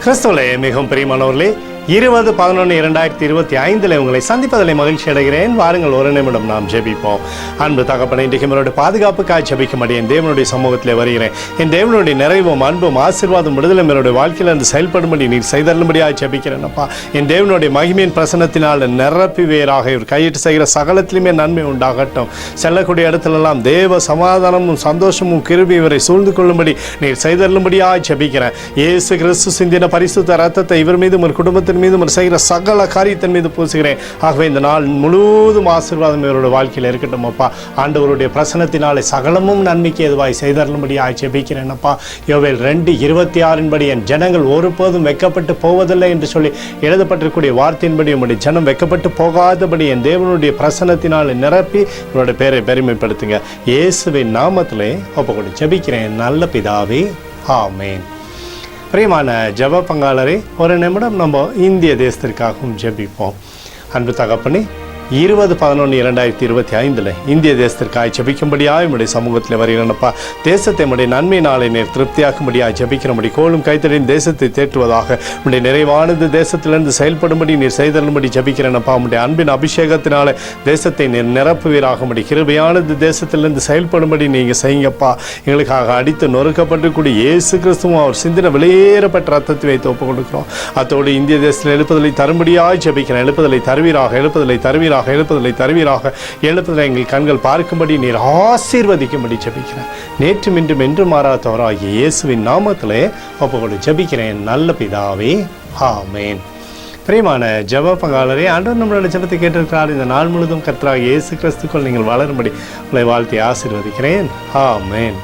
கிறிஸ்துவிலே மிகவும் பிரியமானவர்களே, 20/11/2025 உங்களை சந்திப்பதில் மகிழ்ச்சி அடைகிறேன். வாருங்கள், ஒரு நிமிடம் நாம் ஜெபிப்போம். அன்பு தகப்பனே, இன்றைக்கு என்னுடைய பாதுகாப்புக்காக ஜெபிக்கும்படி என் தேவனுடைய சமூகத்தில் வருகிறேன். என் தேவனுடைய நிறைவும் அன்பும் ஆசீர்வாதம் விடுதலை என்னுடைய வாழ்க்கையில் இருந்து செயல்படும்படி நீர் செய்தருளும்படியாக ஜெபிக்கிறேன். அப்பா, என் தேவனுடைய மகிமையின் பிரசன்னத்தினால் நிரப்பி வேறாக இவர் கையிட்டு செய்கிற சகலத்திலுமே நன்மை உண்டாகட்டும். செல்லக்கூடிய இடத்துலெல்லாம் தேவ சமாதானமும் சந்தோஷமும் கிருபை இவரை சூழ்ந்து கொள்ளும்படி நீர் செய்தருளும்படியாக ஜெபிக்கிறேன். இயேசு கிறிஸ்து சிந்தின பரிசுத்த ரத்தத்தை இவர் மீதும் ஒரு குடும்பத்தின் மீதும் செய்கிற சகல காரியத்தின் மீது பூசுகிறேன். ஆகவே இந்த நாள் முழுவதும் ஆசீர்வாதம் இவருடைய வாழ்க்கையில் இருக்கட்டும். அப்பா, ஆண்டவருடைய பிரசன்னத்தினாலே சகலமும் நன்மைக்கு எதுவாய் செய்தருளும்படியாக ஜெபிக்கிறேன். அப்பா, யோவேல் 2:26 என் ஜனங்கள் ஒருபோதும் வெட்கப்பட்டு போவதில்லை என்று சொல்லி எழுதப்பட்டிருக்கூடிய வார்த்தையின்படி உங்களுடைய ஜனம் வெட்கப்பட்டு போகாதபடி என் தேவனுடைய பிரசன்னத்தினாலே நிரப்பி இவருடைய பேரை பெருமைப்படுத்துங்க. இயேசுவின் நாமத்திலே ஒப்புக்கொண்டு ஜெபிக்கிறேன் நல்ல பிதாவே, ஆமேன். பிரியமான ஜெப பங்காளரே, ஒரு நிமிடம் நம்ம இந்திய தேசத்திற்காகவும் ஜெபிப்போம். அன்பு தகப்பனே, 20/11/2025 இந்திய தேசத்திற்காக ஜெபிக்கும்படியாக நம்முடைய சமூகத்தில் வருகிறேன்ப்பா. தேசத்தை நம்முடைய நன்மை நாளை நேர் திருப்தியாக்கும்படியாக ஜெபிக்கிறபடி கோலும் கைத்தடியின் தேசத்தை தேற்றுவதாக நம்முடைய நிறைவானது தேசத்திலிருந்து செயல்படும்படி நீர் செய்தரும்படி ஜெபிக்கிறேன்ப்பா. நம்முடைய அன்பின் அபிஷேகத்தினால தேசத்தை நீர் நிரப்புவீராகும்படி கிருபையானது தேசத்திலிருந்து செயல்படும்படி நீங்கள் செய்யுங்கப்பா. எங்களுக்காக அடித்து நொறுக்கப்பட்டிருக்கூடிய இயேசு கிறிஸ்துவும் அவர் சிந்தின வெளியேறப்பட்ட ரத்தத்தை வைத்து ஒப்புக் கொடுக்கிறோம். அத்தோடு இந்திய தேசத்தில் எழுப்புதலை தரும்படியாக ஜெபிக்கிறேன். எழுப்புதலை தருவீராக, எழுப்புதலை தருவீராக, எழுப்புதலை தருவீராக. எழுப்புதலை எங்கள் கண்கள் பார்க்கும்படி நீர் ஆசீர்வதிக்கும்படி ஜெபிக்கிறேன். நேற்றும் இன்றும் என்று மாறாதவராகிய இயேசுவின் நாமத்திலே ஒப்புக்கொண்டு ஜெபிக்கிறேன் நல்ல பிதாவே, ஆமேன். பிரியமான ஜெப பங்காளரே, ஆண்டவர் நம்மளோட ஜெபத்தை கேட்டிருக்கிறார். இந்த நாள் முழுவதும் கர்த்தராகிய இயேசு கிறிஸ்துக்குள் நீங்கள் வளரும்படி உங்களை வாழ்த்தி ஆசீர்வதிக்கிறேன். ஆமேன்.